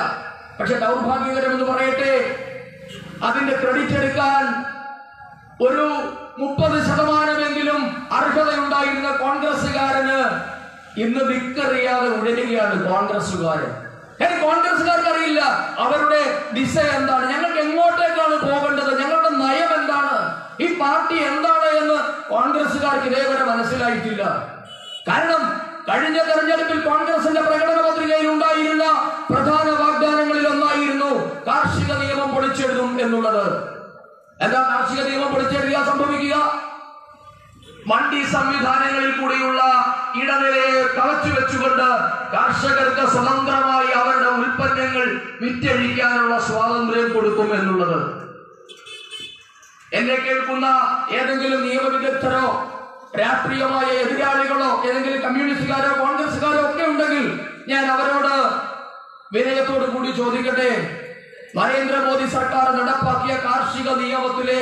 പക്ഷെ ദൗർഭാഗ്യകരമെന്ന് പറയട്ടെ, അതിന്റെ ക്രെഡിറ്റ് എടുക്കാൻ ഒരു 30% അർഹതയുണ്ടായിരുന്ന കോൺഗ്രസുകാരന് ഇന്ന് വിക്കറിയാതെ ഉഴലുകയാണ് കോൺഗ്രസുകാരൻ. കോൺഗ്രസുകാർക്ക് അറിയില്ല അവരുടെ ദിശ എന്താണ്, ഞങ്ങൾക്ക് എങ്ങോട്ടേക്കാണ് പോകേണ്ടത്, ഞങ്ങളുടെ നയം എന്താണ്, ഈ പാർട്ടി എന്താണ് എന്ന് കോൺഗ്രസുകാർക്ക് ഇതേവരെ മനസ്സിലായിട്ടില്ല. കാരണം കഴിഞ്ഞ തെരഞ്ഞെടുപ്പിൽ കോൺഗ്രസിന്റെ പ്രകടന പത്രികയിൽ ഉണ്ടായിരുന്ന പ്രധാന വാഗ്ദാനങ്ങളിൽ ഒന്നായിരുന്നു കാർഷിക നിയമം പൊളിച്ചെഴുതും എന്നുള്ളത്. എന്താ കാർഷിക നിയമം പൊളിച്ചെഴുതിയാൽ സംഭവിക്കുക? മണ്ഡി സംവിധാനങ്ങളിൽ കൂടിയുള്ള ഇടനിലയെ തളച്ചു വെച്ചുകൊണ്ട് കർഷകർക്ക് സ്വതന്ത്രമായി അവരുടെ ഉൽപ്പന്നങ്ങൾ വിറ്റഴിക്കാനുള്ള സ്വാതന്ത്ര്യം കൊടുക്കും എന്നുള്ളത്. എന്നെ കേൾക്കുന്ന ഏതെങ്കിലും നിയമവിദഗ്ധരോ രാഷ്ട്രീയമായ എതിരാളികളോ ഏതെങ്കിലും കമ്മ്യൂണിസ്റ്റുകാരോ കോൺഗ്രസുകാരോ ഒക്കെ ഉണ്ടെങ്കിൽ ഞാൻ അവരോട് വിനയത്തോടു കൂടി ചോദിക്കട്ടെ, നരേന്ദ്രമോദി സർക്കാർ നടപ്പാക്കിയ കാർഷിക നിയമത്തിലെ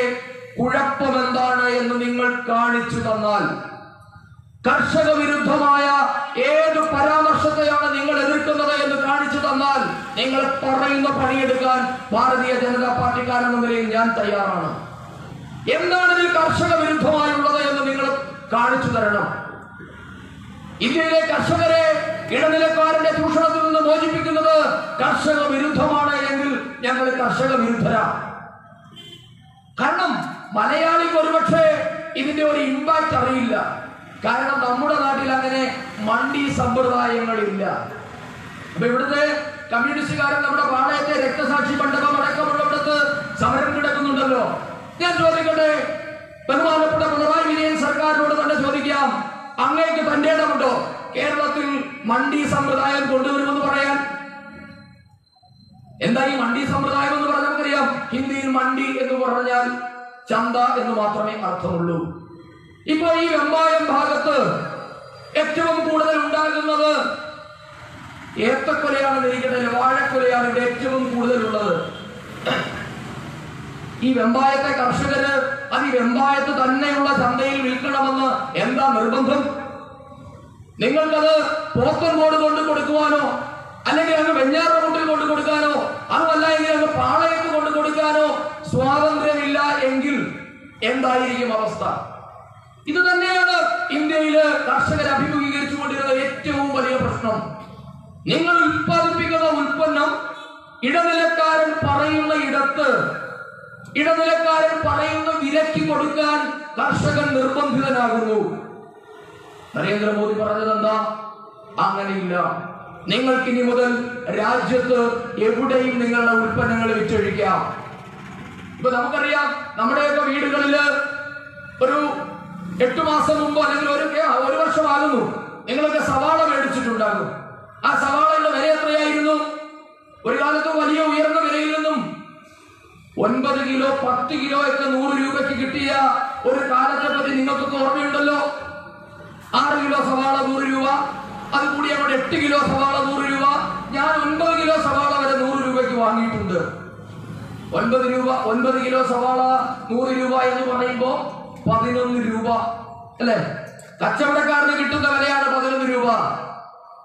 കുഴപ്പം എന്താണ് എന്ന് നിങ്ങൾ കാണിച്ചു തന്നാൽ, കർഷക വിരുദ്ധമായ ഏത് പരാമർശത്തെയാണ് നിങ്ങൾ എതിർക്കുന്നത് എന്ന് കാണിച്ചു തന്നാൽ, നിങ്ങൾ പറയുന്ന പണിയെടുക്കാൻ ഭാരതീയ ജനതാ പാർട്ടിക്കാരെന്ന നിലയിൽ ഞാൻ തയ്യാറാണ്. എന്താണ് ഇതിൽ കർഷക വിരുദ്ധമായുള്ളത് എന്ന് നിങ്ങൾ കാണിച്ചു തരണം. ഇന്ത്യയിലെ കർഷകരെ ഇടനിലക്കാരന്റെ ചൂഷണത്തിൽ നിന്ന് മോചിപ്പിക്കുന്നത് കർഷക വിരുദ്ധമാണ് എങ്കിൽ ഞങ്ങൾ കർഷക വിരുദ്ധരാണ്. കാരണം മലയാളിക്ക് ഒരുപക്ഷെ ഇതിന്റെ ഒരു ഇമ്പാക്ട് അറിയില്ല. കാരണം നമ്മുടെ നാട്ടിൽ അങ്ങനെ മണ്ഡി സമ്പ്രദായങ്ങളില്ല. അപ്പൊ ഇവിടുത്തെ കമ്മ്യൂണിസ്റ്റുകാരൻ നമ്മുടെ പാളയത്തെ രക്തസാക്ഷി മണ്ഡപം അടക്കമുള്ളിടത്ത് സമരം കിടക്കുന്നുണ്ടല്ലോ. ഞാൻ ചോദിക്കട്ടെ, ബഹുമാനപ്പെട്ട പിണറായി വിജയൻ സർക്കാരിനോട് തന്നെ ചോദിക്കാം, അങ്ങേക്ക് തന്റെ ഇടമുണ്ടോ കേരളത്തിൽ മണ്ഡി സമ്പ്രദായം കൊണ്ടുവരുമെന്ന് പറയാൻ? എന്താ ഈ മണ്ഡി സമ്പ്രദായം എന്ന് പറഞ്ഞാൽ നമുക്കറിയാം, ഹിന്ദിയിൽ മണ്ഡി എന്ന് പറഞ്ഞാൽ ചന്ത എന്ന് മാത്രമേ അർത്ഥമുള്ളൂ. ഇപ്പൊ ഈ വെമ്പായം ഭാഗത്ത് ഏറ്റവും കൂടുതൽ ഉണ്ടാകുന്നത് ഏത്തക്കൊലയാണെന്ന് ഇരിക്കട്ടെ, വാഴക്കൊലയാണ് ഇവിടെ ഏറ്റവും കൂടുതലുള്ളത്. ഈ വെമ്പായത്തെ കർഷകര് അത് ഈ വെമ്പായത്ത് തന്നെയുള്ള ചന്തയിൽ വിൽക്കണമെന്ന് എന്താ നിർബന്ധം? നിങ്ങൾക്കത് പോത്തൻകോട് കൊണ്ട് കൊടുക്കുവാനോ അല്ലെങ്കിൽ അങ്ങ് വെഞ്ഞാറമൂട്ടിൽ കൊണ്ട് കൊടുക്കാനോ അതുമല്ല എങ്കിൽ അങ്ങ് പാളയത്ത് കൊണ്ട് കൊടുക്കാനോ സ്വാതന്ത്ര്യമില്ല എങ്കിൽ എന്തായിരിക്കും അവസ്ഥ? ഇത് തന്നെയാണ് ഇന്ത്യയില് കർഷകർ അഭിമുഖീകരിച്ചുകൊണ്ടിരുന്ന ഏറ്റവും വലിയ പ്രശ്നം. നിങ്ങൾ ഉൽപ്പാദിപ്പിക്കുന്ന ഉൽപ്പന്നം ഇടനിലക്കാരൻ പറയുന്ന ഇടത്ത്, ഇടനിലക്കാരൻ പറയുന്ന വിലയ്ക്ക് കൊടുക്കാൻ കർഷകൻ നിർബന്ധിതനാകുന്നു. നരേന്ദ്രമോദി പറഞ്ഞത് എന്താ? അങ്ങനെയില്ല, നിങ്ങൾക്ക് ഇനി മുതൽ രാജ്യത്ത് എവിടെയും നിങ്ങളുടെ ഉൽപ്പന്നങ്ങൾ വിറ്റഴിക്കാം. ഇപ്പൊ നമുക്കറിയാം, നമ്മുടെയൊക്കെ വീടുകളില് ഒരു 8 മാസം മുമ്പോ അല്ലെങ്കിൽ ഒരു വർഷമാകുന്നു നിങ്ങളൊക്കെ സവാള മേടിച്ചിട്ടുണ്ടാകും. ആ സവാളയുടെ വില എത്രയായിരുന്നു? ഒരു കാലത്ത് വലിയ ഉയർന്ന വിലയിൽ നിന്നും 9 കിലോ 10 കിലോ ഒക്കെ 100 രൂപയ്ക്ക് കിട്ടിയ ഒരു കാലത്തെ പറ്റി നിങ്ങൾക്കൊക്കെ ഓർമ്മയുണ്ടല്ലോ. 6 കിലോ സവാള 100 രൂപ, അത് കൂടി അങ്ങോട്ട് 8 കിലോ സവാള 100 രൂപ. ഞാൻ 9 കിലോ സവാള വരെ 100 രൂപയ്ക്ക് വാങ്ങിയിട്ടുണ്ട്. 9 കിലോ സവാള 100 രൂപ എന്ന് പറയുമ്പോ 11 രൂപ അല്ലെ? കച്ചവടക്കാരന് കിട്ടുന്ന വിലയാണ് 11 രൂപ.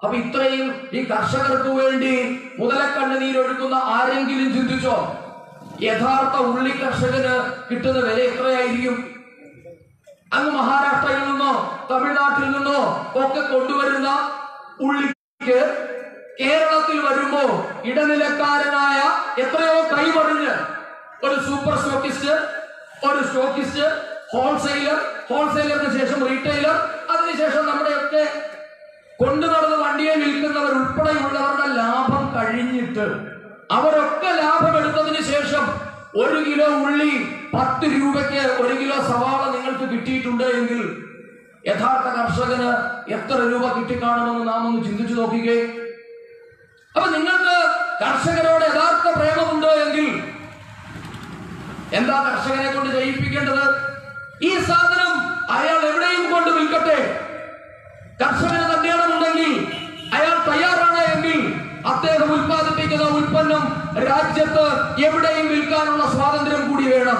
അപ്പൊ ഇത്രയും ഈ കർഷകർക്ക് വേണ്ടി മുതലക്കണ്ണുനീരൊഴുക്കുന്ന ആരെങ്കിലും ചിന്തിച്ചോ? യഥാർത്ഥ ഉള്ളി കർഷകന് കിട്ടുന്ന വില എത്രയായിരിക്കും? അങ്ങ് മഹാരാഷ്ട്രയിൽ നിന്നോ തമിഴ്നാട്ടിൽ നിന്നോ ഒക്കെ കൊണ്ടുവരുന്ന ഉള്ളിക്ക് കേരളത്തിൽ വരുമ്പോ ഇടനിലക്കാരനായ എത്രയോ കൈമറിഞ്ഞ് ഒരു സൂപ്പർ സ്റ്റോക്കിസ്റ്റ്, ഒരു സ്റ്റോക്കിസ്റ്റ്, ഹോൾസെയിലറിന് ശേഷം റീറ്റെയിലർ, അതിനുശേഷം നമ്മുടെയൊക്കെ കൊണ്ടു നടന്ന് വണ്ടിയെ വിൽക്കുന്നവർ ഉൾപ്പെടെയുള്ളവരുടെ ലാഭം കഴിഞ്ഞിട്ട് അവരൊക്കെ ലാഭം എടുത്തതിന് ശേഷം 1 കിലോ ഉള്ളി 10 രൂപയ്ക്ക് 1 കിലോ സവാള നിങ്ങൾക്ക് കിട്ടിയിട്ടുണ്ട് എങ്കിൽ യഥാർത്ഥ കർഷകന് എത്ര രൂപ കിട്ടിക്കാണുമെന്ന് നാം ഒന്ന് ചിന്തിച്ചു നോക്കുകയെ. അപ്പൊ നിങ്ങൾക്ക് കർഷകരോട് യഥാർത്ഥ പ്രേമമുണ്ട് എങ്കിൽ എന്താ കർഷകനെ കൊണ്ട് ചെയ്യിപ്പിക്കേണ്ടത്? ഈ സാധനം അയാൾ എവിടെയും കൊണ്ട് വിൽക്കട്ടെ. കർഷകന് തന്റേടമുണ്ടെങ്കിൽ, അയാൾ തയ്യാറാണ് എങ്കിൽ അദ്ദേഹം ഉൽപ്പാദിപ്പിക്കുന്ന ഉൽപ്പന്നം രാജ്യത്ത് എവിടെയും വിൽക്കാനുള്ള സ്വാതന്ത്ര്യം കൂടി വേണം.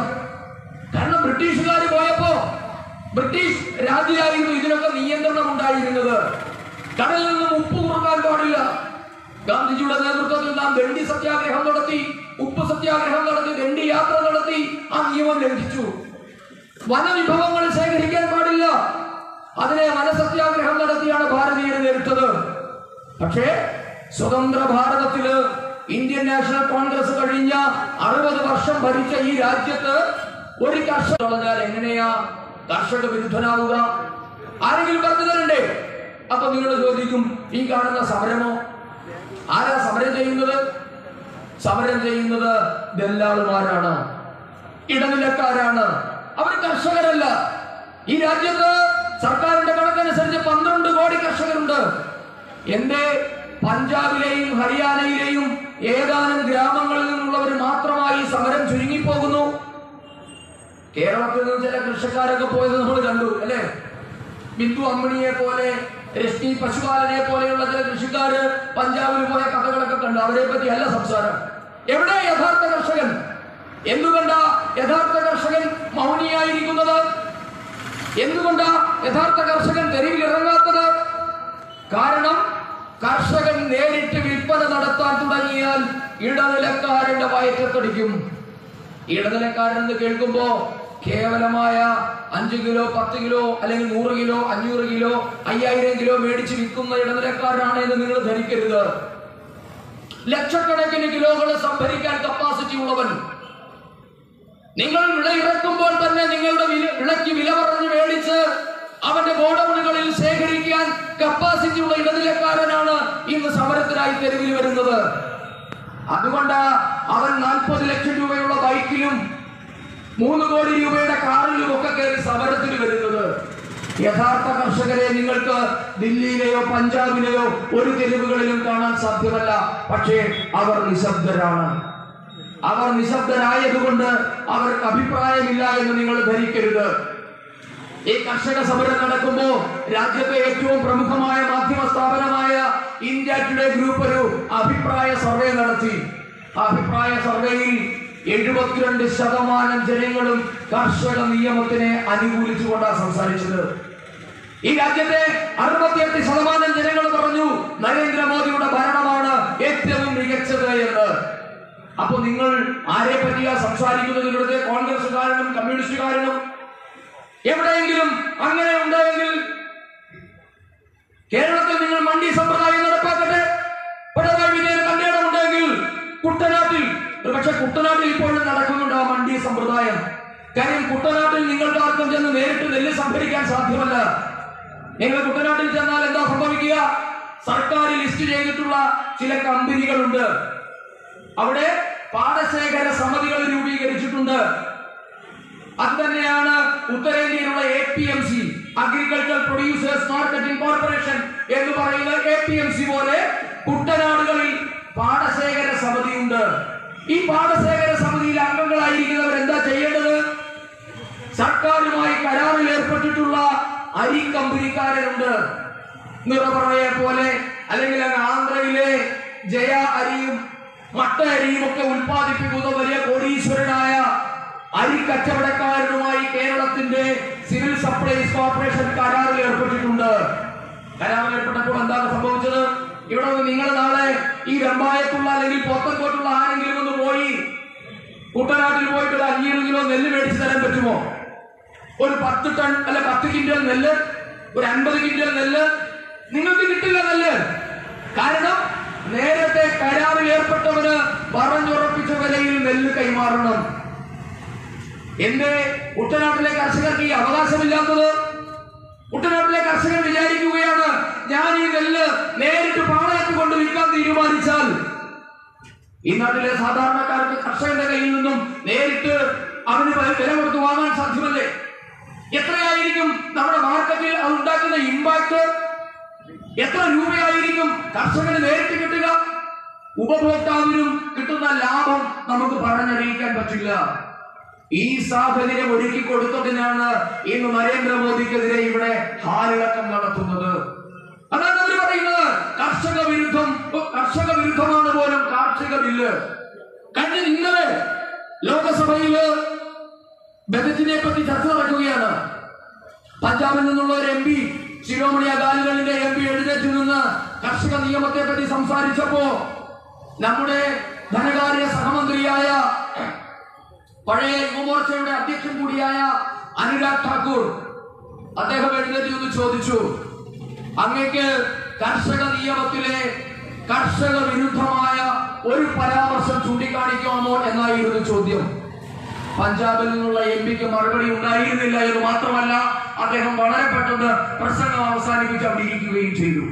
കാരണം ബ്രിട്ടീഷുകാർ പോയപ്പോ ബ്രിട്ടീഷ് രാജ്യമായിരുന്നു ഇതിനൊക്കെ നിയന്ത്രണം ഉണ്ടായിരുന്നത്. കടലിൽ നിന്നും ഉപ്പ് കുറുക്കാൻ പാടില്ല. ഗാന്ധിജിയുടെ നേതൃത്വത്തിൽ നാം ദണ്ഡി സത്യാഗ്രഹം നടത്തി, ഉപ്പ് സത്യാഗ്രഹം നടത്തി, ദണ്ഡി യാത്ര നടത്തി. ആ നിയമം ലംഘിച്ചു. വനവിഭവങ്ങൾ ശേഖരിക്കാൻ പാടില്ല. അതിനെ വനസത്യാഗ്രഹം നടത്തിയാണ് ഭാരതീയർ നേരിട്ടത്. പക്ഷേ സ്വതന്ത്ര ഭാരതത്തില് ഇന്ത്യൻ നാഷണൽ കോൺഗ്രസ് കഴിഞ്ഞ 60 വർഷം ഭരിച്ച ഈ രാജ്യത്ത് ഒരു കർഷകൻ പറഞ്ഞാൽ എങ്ങനെയാ കർഷക വിരുദ്ധനാവുക? ആരെങ്കിലും പറഞ്ഞു തരണ്ടേ? അപ്പൊ നിങ്ങൾ ചോദിക്കും, ഈ കാണുന്ന സമരമോ? ആരാ സമരം ചെയ്യുന്നത്? സമരം ചെയ്യുന്നത് ദല്ലാളുമാരാണ്, ഇടനിലക്കാരാണ്. അവർ കർഷകരല്ല. ഈ രാജ്യത്ത് സർക്കാരിന്റെ കണക്കനുസരിച്ച് 12 കോടി കർഷകരുണ്ട്. എന്റെ പഞ്ചാബിലെയും ഹരിയാനയിലെയും ഏതാനും ഗ്രാമങ്ങളിൽ നിന്നുള്ളവർ മാത്രമായി സമരം ചുരുങ്ങിപ്പോകുന്നു. കേരളത്തിൽ നിന്ന് ചില കൃഷിക്കാരൊക്കെ പോയത് നമ്മൾ കണ്ടു അല്ലെ? ബിന്ദു അമ്മിണിയെ പോലെ, രശ്മി പശുപാലനെ പോലെയുള്ള ചില കൃഷിക്കാര് പഞ്ചാബിൽ പോയ കഥകളൊക്കെ കണ്ടു. അവരെ പറ്റി അല്ല സംസാരം. എവിടെ യഥാർത്ഥ കർഷകൻ? എന്തുകൊണ്ടാ യഥാർത്ഥ കർഷകൻ മൗനിയായിരിക്കുന്നത്? എന്തുകൊണ്ടാ യഥാർത്ഥ കർഷകൻ തെരുവിൽ ഇറങ്ങാത്തത്? കാരണം കർഷകൻ നേരിട്ട് വിൽപ്പന നടത്താൻ തുടങ്ങിയാൽ ഇടനിലക്കാരന്റെ വയറ്റത്തടിക്കും. ഇടനിലക്കാരൻ എന്ന് കേൾക്കുമ്പോ കേവലമായ 5 കിലോ 10 കിലോ അല്ലെങ്കിൽ 100 കിലോ 500 കിലോ 5000 കിലോ മേടിച്ച് വിൽക്കുന്ന ഇടനിലക്കാരാണ് എന്ന് നിങ്ങൾ ധരിക്കരുത്. ലക്ഷക്കണക്കിന് കിലോകൾ സംഭരിക്കാൻ കപ്പാസിറ്റി ഉള്ളവൻ. നിങ്ങൾ വിള ഇറക്കുമ്പോൾ തന്നെ നിങ്ങളുടെ വിളയ്ക്ക് വില പറഞ്ഞ് മേടിച്ച് അവന്റെ ഗോഡൌണുകളിൽ ശേഖരിക്കാൻ കപ്പാസിറ്റി ഉള്ള ഇടനിലക്കാരനാണ് ഇന്ന് സമരത്തിനായി തെരുവിൽ വരുന്നത്. അതുകൊണ്ട് അവൻ 40 ലക്ഷം രൂപയുള്ള ബൈക്കിലും 3 കോടി രൂപയുടെ കാറിലും ഒക്കെ കയറി സമരത്തിന് വരുന്നത്. യഥാർത്ഥ കർഷകരെ നിങ്ങൾക്ക് ദില്ലിയിലെയോ പഞ്ചാബിലെയോ ഒരു തെരുവുകളിലും കാണാൻ സാധ്യമല്ല. പക്ഷേ അവർ നിശബ്ദരാണ്. അവർ നിശബ്ദരായതുകൊണ്ട് അവർക്ക് അഭിപ്രായമില്ല എന്ന് നിങ്ങൾ ധരിക്കരുത്. ഈ കർഷക സമരം നടക്കുമ്പോ രാജ്യത്തെ ഏറ്റവും പ്രമുഖമായ മാധ്യമ സ്ഥാപനമായ ഇന്ത്യ ടുഡേ ഗ്രൂപ്പ് ഒരു അഭിപ്രായ സർവേ നടത്തി. ആ അഭിപ്രായ സർവേയിൽ 72% ജനങ്ങളും കർഷക നിയമത്തിനെ അനുകൂലിച്ചുകൊണ്ടാണ് സംസാരിച്ചത്. ഈ രാജ്യത്തെ 68% ജനങ്ങൾ പറഞ്ഞു നരേന്ദ്രമോദിയുടെ ഭരണമാണ് ഏറ്റവും മികച്ചത് എന്ന്. അപ്പൊ നിങ്ങൾ ആരെ പറ്റിയാ സംസാരിക്കുന്നത്? ഇവിടുത്തെ കോൺഗ്രസുകാരനും കമ്മ്യൂണിസ്റ്റുകാരനും എവിടെയെങ്കിലും അങ്ങനെ ഉണ്ടെങ്കിൽ കേരളത്തിൽ നിങ്ങൾ മണ്ഡി സമ്പ്രദായം നടപ്പാക്കട്ടെ. പിണറായി വിജയൻ കല്യാണം ഉണ്ടെങ്കിൽ കുട്ടനാട്ടിൽ, പക്ഷെ കുട്ടനാട്ടിൽ ഇപ്പോഴും നടക്കുന്നുണ്ട് ആ മണ്ഡി സമ്പ്രദായം. കാര്യം കുട്ടനാട്ടിൽ നിങ്ങൾക്ക് ആർക്കും ചെന്ന് നേരിട്ട് നെല്ല് സംഭരിക്കാൻ സാധ്യമല്ല. നിങ്ങൾ കുട്ടനാട്ടിൽ ചെന്നാൽ എന്താ സംഭവിക്കുക? സർക്കാർ ലിസ്റ്റ് ചെയ്തിട്ടുള്ള ചില കമ്പനികളുണ്ട്, അവിടെ പാടശേഖര സമിതികൾ രൂപീകരിച്ചിട്ടുണ്ട്. അത് തന്നെയാണ് ഉത്തരേന്ത്യയിലുള്ള APMC, agriculture producers marketing corporation എന്ന് പറയുന്ന APMC പോലെ കുട്ടനാടുകളിൽ പാടശേഖര സമിതിയുണ്ട്. ഈ പാടശേഖര സമിതിയിൽ അംഗങ്ങളായിരിക്കുന്നവർ എന്താ ചെയ്യേണ്ടത്? സർക്കാരുമായി കരാറിൽ ഏർപ്പെട്ടിട്ടുള്ള അരി കമ്പനിക്കാരുണ്ട്. നിറപറയെ പോലെ അല്ലെങ്കിൽ ആന്ധ്രയിലെ ജയ അരിയും മട്ട അരിയും ഒക്കെ ഉൽപ്പാദിപ്പിക്കുന്ന വലിയ കോടീശ്വരനായ അരി കച്ചവടക്കാരനുമായി കേരളത്തിന്റെ സിവിൽ സപ്ലൈസ് കോർപ്പറേഷൻ കരാറിൽ ഏർപ്പെട്ടിട്ടുണ്ട്. കരാറിൽ ഏർപ്പെട്ടപ്പോൾ എന്താണ് സംഭവിച്ചത്? ഇവിടെ നിന്ന് നിങ്ങൾ നാളെ ഈ വെമ്പായത്തുള്ള അല്ലെങ്കിൽ പോത്തൻകോട്ടുള്ള ആരെങ്കിലും ഒന്ന് പോയി കുട്ടനാട്ടിൽ പോയിട്ട് ഒരു 500 കിലോ നെല്ല് മേടിച്ചു തരാൻ പറ്റുമോ? ഒരു 10 ടൺ അല്ല 10 കിൻഡൽ നെല്ല്, ഒരു 50 കിൻഡൽ നെല്ല് നിങ്ങൾക്ക് കിട്ടില്ല നെല്ല്. കാരണം നേരത്തെ കരാറിൽ ഏർപ്പെട്ടവന് പറഞ്ഞുറപ്പിച്ച വിലയിൽ നെല്ല് കൈമാറണം. എന്റെ കുട്ടനാട്ടിലെ കർഷകർക്ക് ഈ അവകാശമില്ലാത്തത്? കുട്ടനാട്ടിലെ കർഷകർ വിചാരിക്കുകയാണ്, ഞാൻ ഈ നെല്ല് നേരിട്ട് പാളയത്ത് കൊണ്ട് വിൽക്കാൻ തീരുമാനിച്ചാൽ ഈ നാട്ടിലെ സാധാരണക്കാർക്ക് കർഷകന്റെ കയ്യിൽ നിന്നും നേരിട്ട് അവന് വില കൊടുത്ത് വാങ്ങാൻ സാധ്യമല്ലേ? എത്രയായിരിക്കും നമ്മുടെ മാർക്കറ്റിൽ അത് ഉണ്ടാക്കുന്ന ഇമ്പാക്ട്? എത്ര രൂപയായിരിക്കും കർഷകന് നേരിട്ട് കിട്ടുക? ഉപഭോക്താവിനും കിട്ടുന്ന ലാഭം നമുക്ക് പറഞ്ഞറിയിക്കാൻ പറ്റില്ല. ഈ സാഹചര്യം ഒരുക്കി കൊടുത്തതിനാണ് ഇന്ന് നരേന്ദ്രമോദിക്കെതിരെ ഇവിടെ ഹാലിളക്കം നടത്തുന്നത്. അതാണ് അവർ പറയുന്നത് കർഷക വിരുദ്ധമാണ് പോലും കാർഷിക ബില്ല്. കഴിഞ്ഞ ഇന്നലെ ലോകസഭയില് ബജറ്റിനെ പറ്റി ചർച്ച നടക്കുകയാണ്. പഞ്ചാബിൽ നിന്നുള്ള ഒരു MP, ശിരോമണി അകാലിദളിന്റെ MP എഴുന്നേറ്റ് നിന്ന് കർഷക നിയമത്തെ പറ്റി സംസാരിച്ചപ്പോ നമ്മുടെ ധനകാര്യ സഹമന്ത്രിയായ പഴയ യുവമോർച്ചയുടെ അധ്യക്ഷൻ കൂടിയായ അനുരാഗ് ഠാക്കൂർ അദ്ദേഹം എഴുന്നേറ്റ് നിന്ന് ചോദിച്ചു, അങ്ങേക്ക് കർഷക നിയമത്തിലെ കർഷക വിരുദ്ധമായ ഒരു പരാമർശം ചൂണ്ടിക്കാണിക്കാമോ എന്നായിരുന്നു ചോദ്യം. പഞ്ചാബിൽ നിന്നുള്ള MP-ക്ക് മറുപടി ഉണ്ടായിരുന്നില്ല എന്ന് മാത്രമല്ല, അദ്ദേഹം വളരെ പെട്ടെന്ന് പ്രസംഗം അവസാനിപ്പിച്ച് അവിടെ ഇരിക്കുകയും ചെയ്തു.